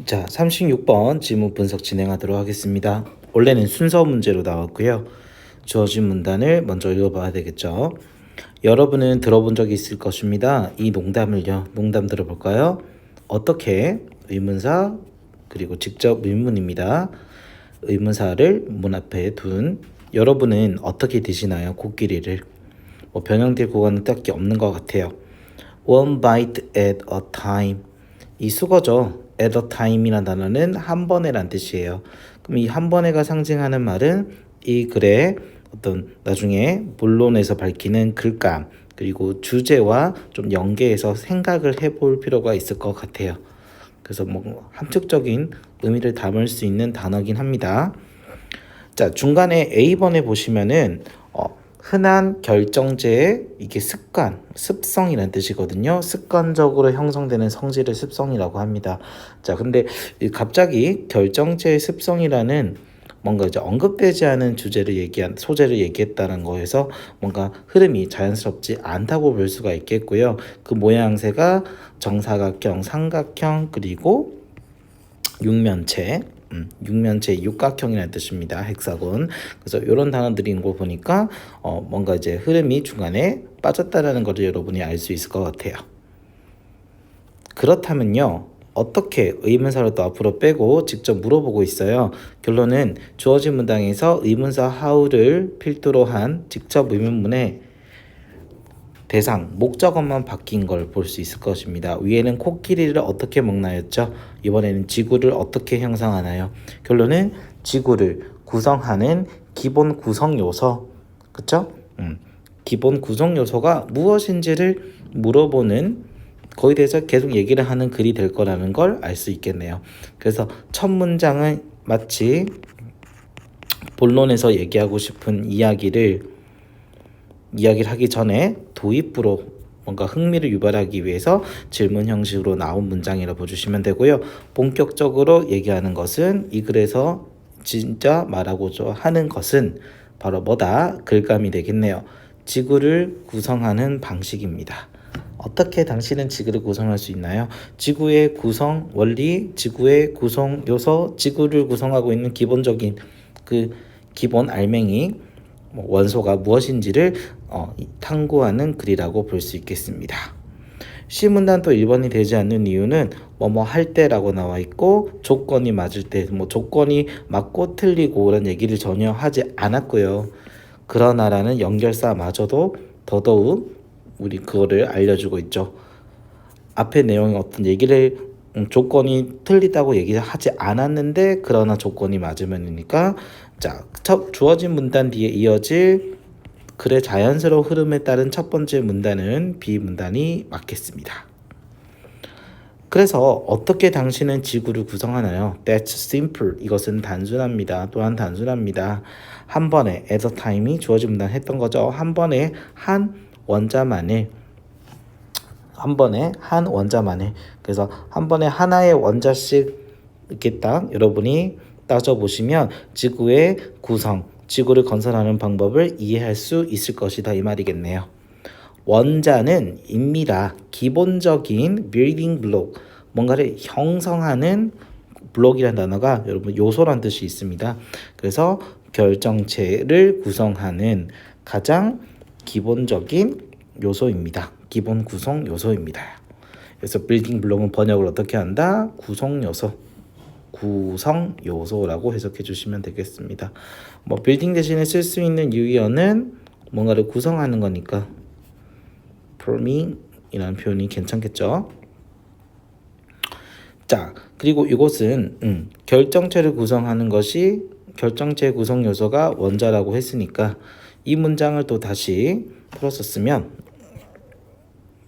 자, 36번 지문 분석 진행하도록 하겠습니다. 원래는 순서 문제로 나왔고요. 주어진 문단을 먼저 읽어봐야 되겠죠. 여러분은 들어본 적이 있을 것입니다. 이 농담을요. 농담 들어볼까요? 어떻게 의문사 그리고 직접 의문입니다. 의문사를 문 앞에 둔 여러분은 어떻게 드시나요? 코끼리를. 변형될 구간은 딱히 없는 것 같아요. One bite at a time. 이 수거죠. at a time이라는 단어는 한 번에란 뜻이에요. 그럼 이 한 번에가 상징하는 말은 이 글의 어떤 나중에 본론에서 밝히는 글감 그리고 주제와 좀 연계해서 생각을 해볼 필요가 있을 것 같아요. 그래서 함축적인 의미를 담을 수 있는 단어긴 합니다. 자, 중간에 A번에 보시면은 흔한 결정제의 이게 습관, 습성이라는 뜻이거든요. 습관적으로 형성되는 성질을 습성이라고 합니다. 자, 근데 갑자기 결정제의 습성이라는 뭔가 이제 언급되지 않은 소재를 얘기했다는 거에서 뭔가 흐름이 자연스럽지 않다고 볼 수가 있겠고요. 그 모양새가 정사각형, 삼각형, 그리고 육면체, 육각형이라는 뜻입니다. 헥사곤. 그래서 이런 단어들인 거 보니까 뭔가 이제 흐름이 중간에 빠졌다라는 것을 여러분이 알 수 있을 것 같아요. 그렇다면요. 어떻게 의문사를 또 앞으로 빼고 직접 물어보고 있어요. 결론은 주어진 문장에서 의문사 how를 필두로 한 직접 의문문에 대상, 목적어만 바뀐 걸 볼 수 있을 것입니다. 위에는 코끼리를 어떻게 먹나였죠? 이번에는 지구를 어떻게 형성하나요? 결론은 지구를 구성하는 기본 구성 요소, 그쵸? 기본 구성 요소가 무엇인지를 물어보는 거기에 대해서 계속 얘기를 하는 글이 될 거라는 걸 알 수 있겠네요. 그래서 첫 문장은 마치 본론에서 얘기하고 싶은 이야기를 하기 전에 도입부로 뭔가 흥미를 유발하기 위해서 질문 형식으로 나온 문장이라고 보시면 되고요. 본격적으로 얘기하는 것은 이 글에서 진짜 말하고자 하는 것은 바로 뭐다? 글감이 되겠네요. 지구를 구성하는 방식입니다. 어떻게 당신은 지구를 구성할 수 있나요? 지구의 구성 원리, 지구의 구성 요소, 지구를 구성하고 있는 기본적인 그 기본 알맹이 원소가 무엇인지를 탐구하는 글이라고 볼 수 있겠습니다. C문단 또 1번이 되지 않는 이유는 뭐뭐 할 때라고 나와 있고 조건이 맞을 때 조건이 맞고 틀리고 이런 얘기를 전혀 하지 않았고요. 그러나라는 연결사마저도 더더욱 우리 그거를 알려주고 있죠. 앞에 내용이 어떤 얘기를 조건이 틀리다고 얘기하지 않았는데 그러나 조건이 맞으면이니까 자, 주어진 문단 뒤에 이어질 글의 자연스러운 흐름에 따른 첫 번째 문단은 B 문단이 맞겠습니다. 그래서 어떻게 당신은 지구를 구성하나요? That's simple. 이것은 단순합니다. 또한 단순합니다. 한 번에 at a time이 주어진 문단 했던 거죠. 한 번에 한 원자만을 그래서 한 번에 하나의 원자씩 이렇게 딱 여러분이 따져보시면 지구의 구성, 지구를 건설하는 방법을 이해할 수 있을 것이다 이 말이겠네요. 원자는 입니다. 기본적인 빌딩 블록, 뭔가를 형성하는 블록이라는 단어가 여러분 요소란 뜻이 있습니다. 그래서 결정체를 구성하는 가장 기본적인 요소입니다. 기본 구성 요소입니다. 그래서 빌딩 블록은 번역을 어떻게 한다? 구성 요소라고 해석해 주시면 되겠습니다. 빌딩 대신에 쓸 수 있는 유의어는 뭔가를 구성하는 거니까 forming이라는 표현이 괜찮겠죠. 자, 그리고 이것은 결정체를 구성하는 것이 결정체 구성 요소가 원자라고 했으니까 이 문장을 또 다시 풀었었으면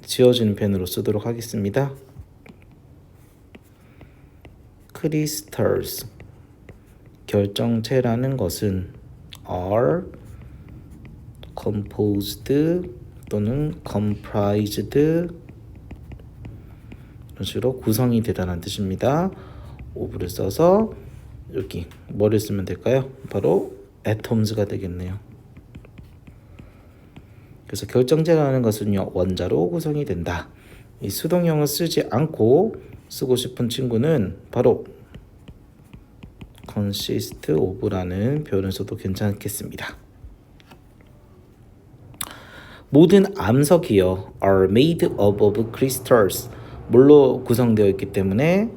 지워지는 펜으로 쓰도록 하겠습니다. crystals 결정체라는 것은 are composed 또는 comprised 이런 식으로 구성이 되다는 뜻입니다. of를 써서 여기 뭐를 쓰면 될까요? 바로 atoms가 되겠네요. 그래서 결정체라는 것은요 원자로 구성이 된다. 이 수동형을 쓰지 않고 쓰고 싶은 친구는 바로 consist of라는 표현을 써도 괜찮겠습니다. 모든 암석이요 are made up of crystals. 뭘로 구성되어 있기 때문에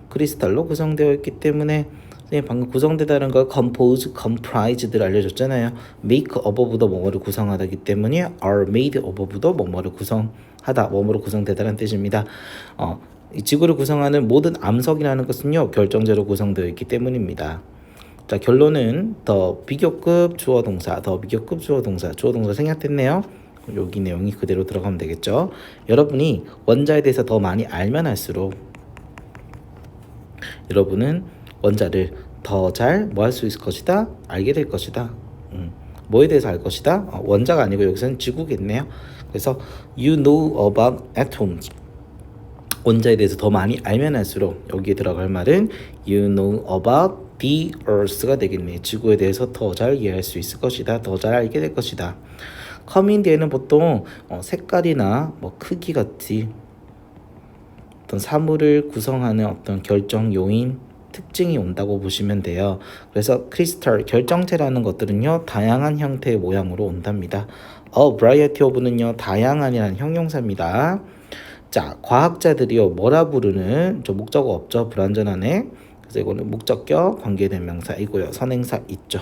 크리스탈로 구성되어 있기 때문에 선생님 방금 구성되다는 걸 compose, comprise들 알려줬잖아요. make up보다 뭐뭐를 구성하다기 때문에 are made up도 뭐뭐를 구성하다, 뭐뭐로 구성되다는 뜻입니다. 이 지구를 구성하는 모든 암석이라는 것은요 결정제로 구성되어 있기 때문입니다. 자, 결론은 더 비교급 주어 동사, 더 비교급 주어 동사, 주어 동사 생략됐네요. 여기 내용이 그대로 들어가면 되겠죠. 여러분이 원자에 대해서 더 많이 알면 할수록 여러분은 원자를 더 잘 뭐 할 수 있을 것이다, 알게 될 것이다. 뭐에 대해서 알 것이다? 원자가 아니고 여기서는 지구겠네요. 그래서 you know about atoms. 원자에 대해서 더 많이 알면 할수록 여기에 들어갈 말은 you know about the earth가 되겠네. 지구에 대해서 더 잘 이해할 수 있을 것이다. 더 잘 알게 될 것이다. 커민 뒤에는 보통 색깔이나 뭐 크기 같이 어떤 사물을 구성하는 어떤 결정 요인 특징이 온다고 보시면 돼요. 그래서 크리스탈 결정체라는 것들은요 다양한 형태의 모양으로 온답니다. variety of는요 다양한이라는 형용사입니다. 자, 과학자들이요 뭐라 부르는 저 목적어 없죠. 불완전하네. 그래서 이거는 목적격 관계대명사이고요. 선행사 있죠.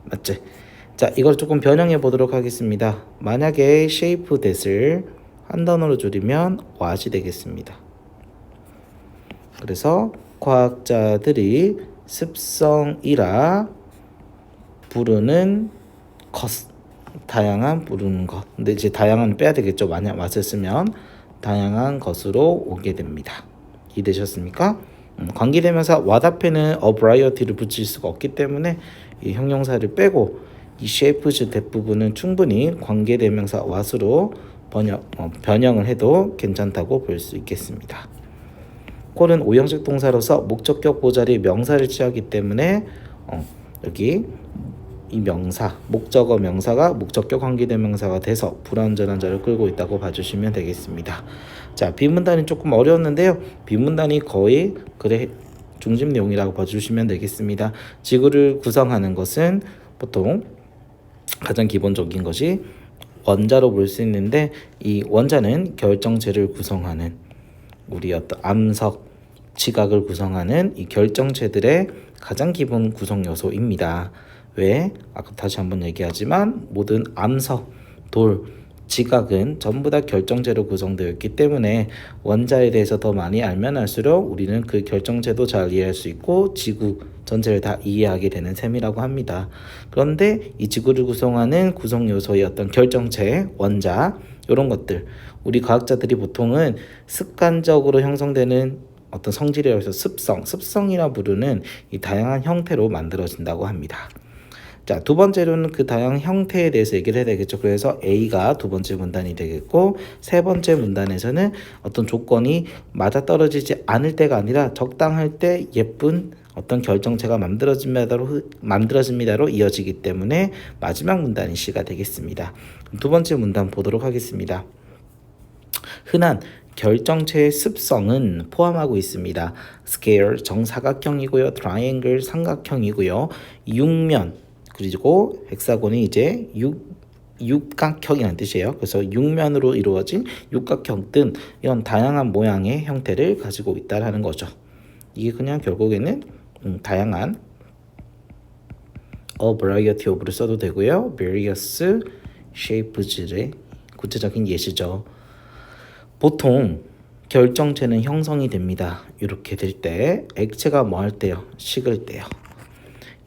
맞지? 자, 이걸 조금 변형해 보도록 하겠습니다. 만약에 shape that을 한 단어로 줄이면 what이 되겠습니다. 그래서 과학자들이 습성이라 부르는 것, 다양한 부르는 것. 근데 이제 다양한 빼야 되겠죠. 만약 what을 쓰면 다양한 것으로 오게 됩니다. 이해되셨습니까? 관계대명사 what 앞에는 a variety를 붙일 수가 없기 때문에 이 형용사를 빼고 이 shapes 대부분은 충분히 관계대명사 what으로 변형을 해도 괜찮다고 볼 수 있겠습니다. 콜은 오형식 동사로서 목적격 보자리 명사를 취하기 때문에 여기 이 명사, 목적어 명사가 목적격 관계대명사가 돼서 불완전한 자를 끌고 있다고 봐주시면 되겠습니다. 자, 비문단이 조금 어려웠는데요. 비문단이 거의 중심 내용이라고 봐주시면 되겠습니다. 지구를 구성하는 것은 보통 가장 기본적인 것이 원자로 볼 수 있는데 이 원자는 결정체를 구성하는 우리 어떤 암석, 지각을 구성하는 이 결정체들의 가장 기본 구성 요소입니다. 왜? 아까 다시 한번 얘기하지만 모든 암석, 돌, 지각은 전부 다 결정체로 구성되어 있기 때문에 원자에 대해서 더 많이 알면 알수록 우리는 그 결정체도 잘 이해할 수 있고 지구 전체를 다 이해하게 되는 셈이라고 합니다. 그런데 이 지구를 구성하는 구성 요소의 어떤 결정체, 원자 이런 것들 우리 과학자들이 보통은 습관적으로 형성되는 어떤 성질이라고 해서 습성이라 부르는 이 다양한 형태로 만들어진다고 합니다. 자, 두 번째로는 그 다양한 형태에 대해서 얘기를 해야 되겠죠. 그래서 A가 두 번째 문단이 되겠고 세 번째 문단에서는 어떤 조건이 맞아떨어지지 않을 때가 아니라 적당할 때 예쁜 어떤 결정체가 만들어집니다로 이어지기 때문에 마지막 문단이 C가 되겠습니다. 두 번째 문단 보도록 하겠습니다. 흔한 결정체의 습성은 포함하고 있습니다. 스퀘어 정사각형이고요. 트라이앵글 삼각형이고요. 육면 그리고 헥사곤이 이제 육각형이라는 뜻이에요. 그래서 육면으로 이루어진 육각형 등 이런 다양한 모양의 형태를 가지고 있다는 거죠. 이게 그냥 결국에는 다양한 a variety of를 써도 되고요. various shapes의 구체적인 예시죠. 보통 결정체는 형성이 됩니다. 이렇게 될 때 액체가 뭐 할 때요? 식을 때요.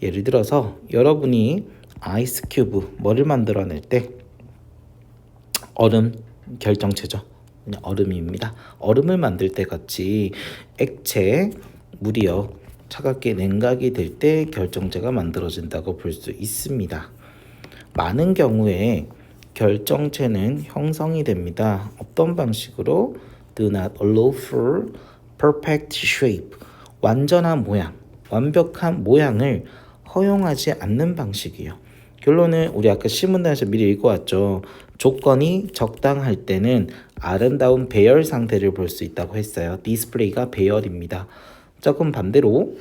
예를 들어서 여러분이 아이스 큐브 뭐를 만들어낼 때 얼음 결정체죠. 그냥 얼음입니다. 얼음을 만들 때 같이 액체 물이요 차갑게 냉각이 될 때 결정체가 만들어진다고 볼 수 있습니다. 많은 경우에 결정체는 형성이 됩니다. 어떤 방식으로? Do not allow for perfect shape. 완전한 모양, 완벽한 모양을 허용하지 않는 방식이요. 결론은 우리 아까 시문단에서 미리 읽어왔죠. 조건이 적당할 때는 아름다운 배열 상태를 볼 수 있다고 했어요. 디스플레이가 배열입니다. 조금 반대로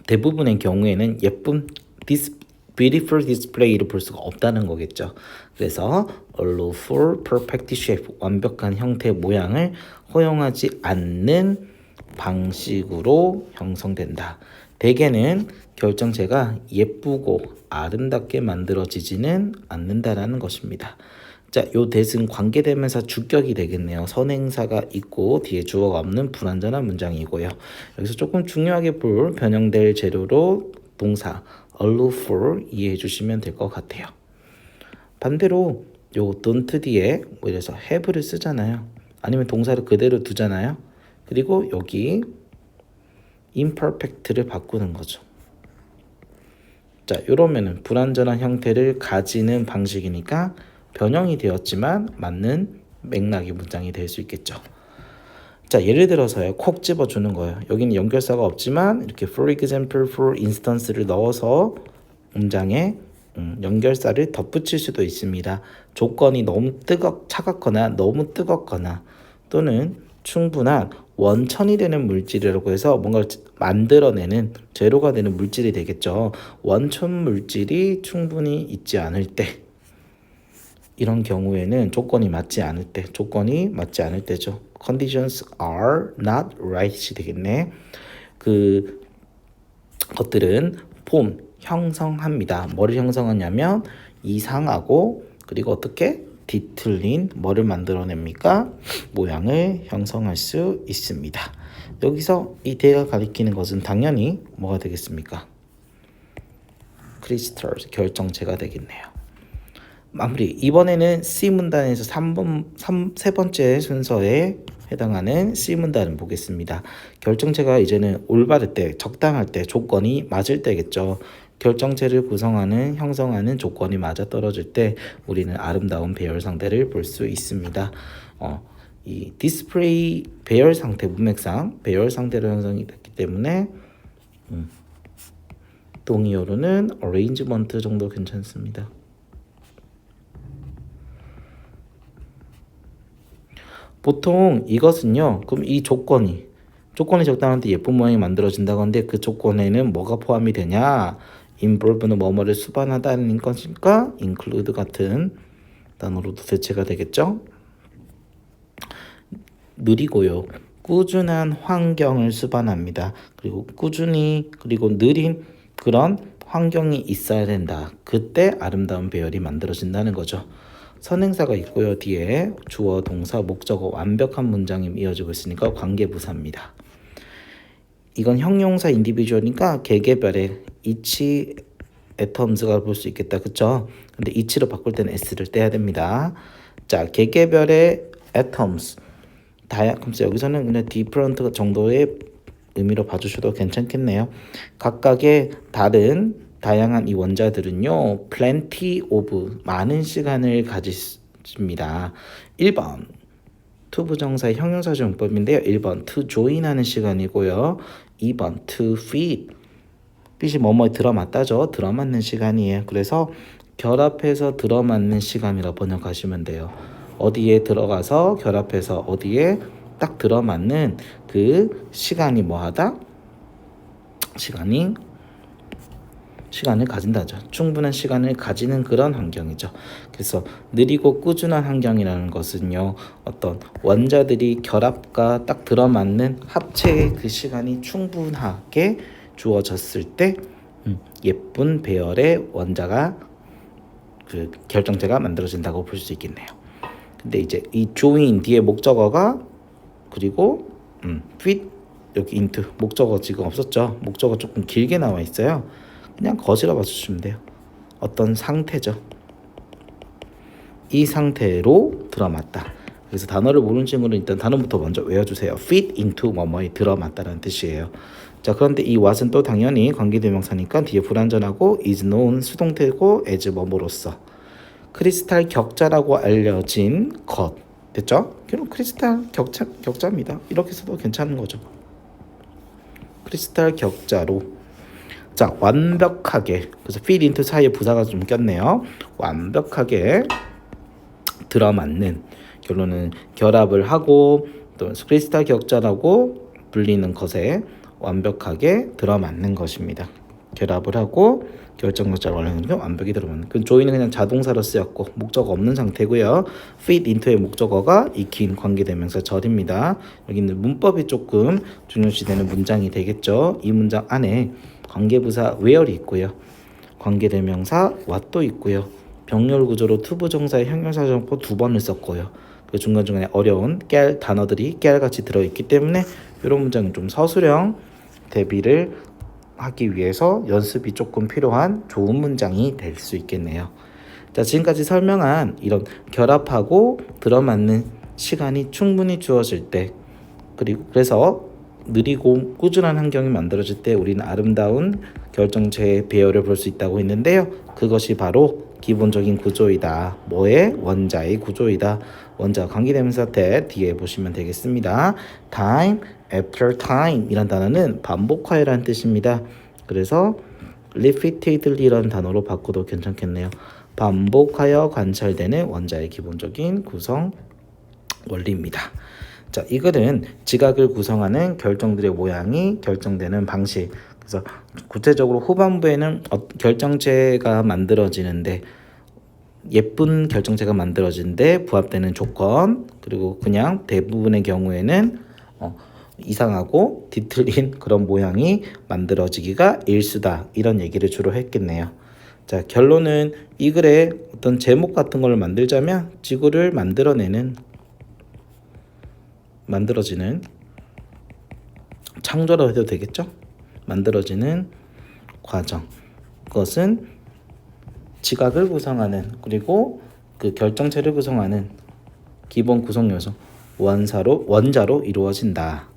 대부분의 경우에는 예쁜 beautiful display를 볼 수가 없다는 거겠죠. 그래서 allow for perfect shape, 완벽한 형태 모양을 허용하지 않는 방식으로 형성된다. 대개는 결정체가 예쁘고 아름답게 만들어지지는 않는다라는 것입니다. 자, 요 that은 관계대명사 주격이 되겠네요. 선행사가 있고 뒤에 주어가 없는 불완전한 문장이고요. 여기서 조금 중요하게 볼 변형될 재료로 동사 allow for 이해해 주시면 될 것 같아요. 반대로 요 don't 뒤에 뭐 이래서 have를 쓰잖아요. 아니면 동사를 그대로 두잖아요. 그리고 여기 imperfect를 바꾸는 거죠. 자, 이러면은 불완전한 형태를 가지는 방식이니까 변형이 되었지만 맞는 맥락의 문장이 될 수 있겠죠. 자, 예를 들어서요. 콕 집어주는 거예요. 여기는 연결사가 없지만 이렇게 for example, for instance를 넣어서 문장에 연결사를 덧붙일 수도 있습니다. 조건이 너무 차갑거나 너무 뜨겁거나 또는 충분한 원천이 되는 물질이라고 해서 뭔가를 만들어내는 재료가 되는 물질이 되겠죠. 원천 물질이 충분히 있지 않을 때, 이런 경우에는 조건이 맞지 않을 때죠. Conditions are not right이 되겠네. 그 것들은 폼 형성합니다. 뭐를 형성하냐면 이상하고 그리고 어떻게 뒤틀린 뭐를 만들어냅니까? 모양을 형성할 수 있습니다. 여기서 이 대가 가리키는 것은 당연히 뭐가 되겠습니까? 크리스탈 결정체가 되겠네요. 마무리. 이번에는 C 문단에서 세 번째 순서에 해당하는 C 문단을 보겠습니다. 결정체가 이제는 올바를 때, 적당할 때, 조건이 맞을 때겠죠. 결정체를 구성하는, 형성하는 조건이 맞아떨어질 때 우리는 아름다운 배열 상태를 볼 수 있습니다. 이 디스플레이 배열 상태, 문맥상 배열 상태로 형성이 됐기 때문에 동의어로는 arrangement 정도 괜찮습니다. 보통 이것은요, 그럼 이 조건이 적당할 때 예쁜 모양이 만들어진다고 하는데 그 조건에는 뭐가 포함이 되냐? involve는 뭐뭐를 수반하다는 것이니까 include 같은 단어로도 대체가 되겠죠. 느리고요. 꾸준한 환경을 수반합니다. 그리고 꾸준히 그리고 느린 그런 환경이 있어야 된다. 그때 아름다운 배열이 만들어진다는 거죠. 선행사가 있고요. 뒤에 주어, 동사, 목적어 완벽한 문장이 이어지고 있으니까 관계부사입니다. 이건 형용사 인디비주얼이니까 개개별의 each atoms가 볼 수 있겠다. 그쵸? 근데 each로 바꿀 때는 s를 떼야 됩니다. 자, 개개별의 atoms. 그럼 여기서는 그냥 different 정도의 의미로 봐주셔도 괜찮겠네요. 각각의 다양한 이 원자들은요, plenty of, 많은 시간을 가집니다. 1번, to 부정사의 형용사적 문법인데요. 1번, to join 하는 시간이고요. 2번, to feed. feed이 뭐뭐에 들어맞다죠. 들어맞는 시간이에요. 그래서 결합해서 들어맞는 시간이라고 번역하시면 돼요. 어디에 들어가서 결합해서 어디에 딱 들어맞는 그 시간이 뭐하다? 시간을 가진다죠. 충분한 시간을 가지는 그런 환경이죠. 그래서 느리고 꾸준한 환경이라는 것은요, 어떤 원자들이 결합과 딱 들어맞는 합체의 그 시간이 충분하게 주어졌을 때 예쁜 배열의 원자가 그 결정체가 만들어진다고 볼 수 있겠네요. 근데 이제 이 join 뒤에 목적어가 그리고 fit 여기 into 목적어 지금 없었죠. 목적어 조금 길게 나와 있어요. 그냥 거지라 봐주시면 돼요. 어떤 상태죠. 이 상태로 들어맞다. 그래서 단어를 모르는 친구는 일단 단어부터 먼저 외워주세요. fit into 뭐뭐에 들어맞다라는 뜻이에요. 자, 그런데 이 what은 또 당연히 관계대명사니까 뒤에 불완전하고 is known 수동태고 as 뭐뭐로서 크리스탈 격자라고 알려진 것 됐죠? 그럼 크리스탈 격자입니다. 이렇게 써도 괜찮은 거죠. 크리스탈 격자로 자 완벽하게 그래서 fit into 사이에 부사가 좀 꼈네요. 완벽하게 들어맞는, 결론은 결합을 하고 또 크리스탈 격자라고 불리는 것에 완벽하게 들어맞는 것입니다. 결합을 하고 결정격자를 완료하는 게 완벽히 들어맞는. 그 조인은 그냥 자동사로 쓰였고 목적어 없는 상태고요. fit into의 목적어가 익힌 관계대명사 절입니다. 여기 있는 문법이 조금 중요시되는 문장이 되겠죠. 이 문장 안에 관계부사 where이 있고요. 관계대명사 what도 있고요. 병렬 구조로 투부정사의 형용사정법 2번을 썼고요. 그 중간중간에 어려운 깨알 단어들이 깨알같이 들어있기 때문에 이런 문장은 좀 서술형 대비를 하기 위해서 연습이 조금 필요한 좋은 문장이 될 수 있겠네요. 자, 지금까지 설명한 이런 결합하고 들어맞는 시간이 충분히 주어질 때, 그리고 그래서 느리고 꾸준한 환경이 만들어질 때 우리는 아름다운 결정체의 배열을 볼 수 있다고 했는데요. 그것이 바로 기본적인 구조이다. 뭐의? 원자의 구조이다. 원자 관계대명사 때 뒤에 보시면 되겠습니다. time after time 이란 단어는 반복하여라는 뜻입니다. 그래서 repeatedly라는 단어로 바꿔도 괜찮겠네요. 반복하여 관찰되는 원자의 기본적인 구성 원리입니다. 자, 이 글은 지각을 구성하는 결정들의 모양이 결정되는 방식. 그래서 구체적으로 후반부에는 결정체가 만들어지는데, 예쁜 결정체가 만들어지는데 부합되는 조건, 그리고 그냥 대부분의 경우에는 이상하고 뒤틀린 그런 모양이 만들어지기가 일수다. 이런 얘기를 주로 했겠네요. 자, 결론은 이 글에 어떤 제목 같은 걸 만들자면 지구를 만들어지는 창조라고 해도 되겠죠? 만들어지는 과정. 그것은 지각을 구성하는, 그리고 그 결정체를 구성하는 기본 구성 요소 원자로 이루어진다.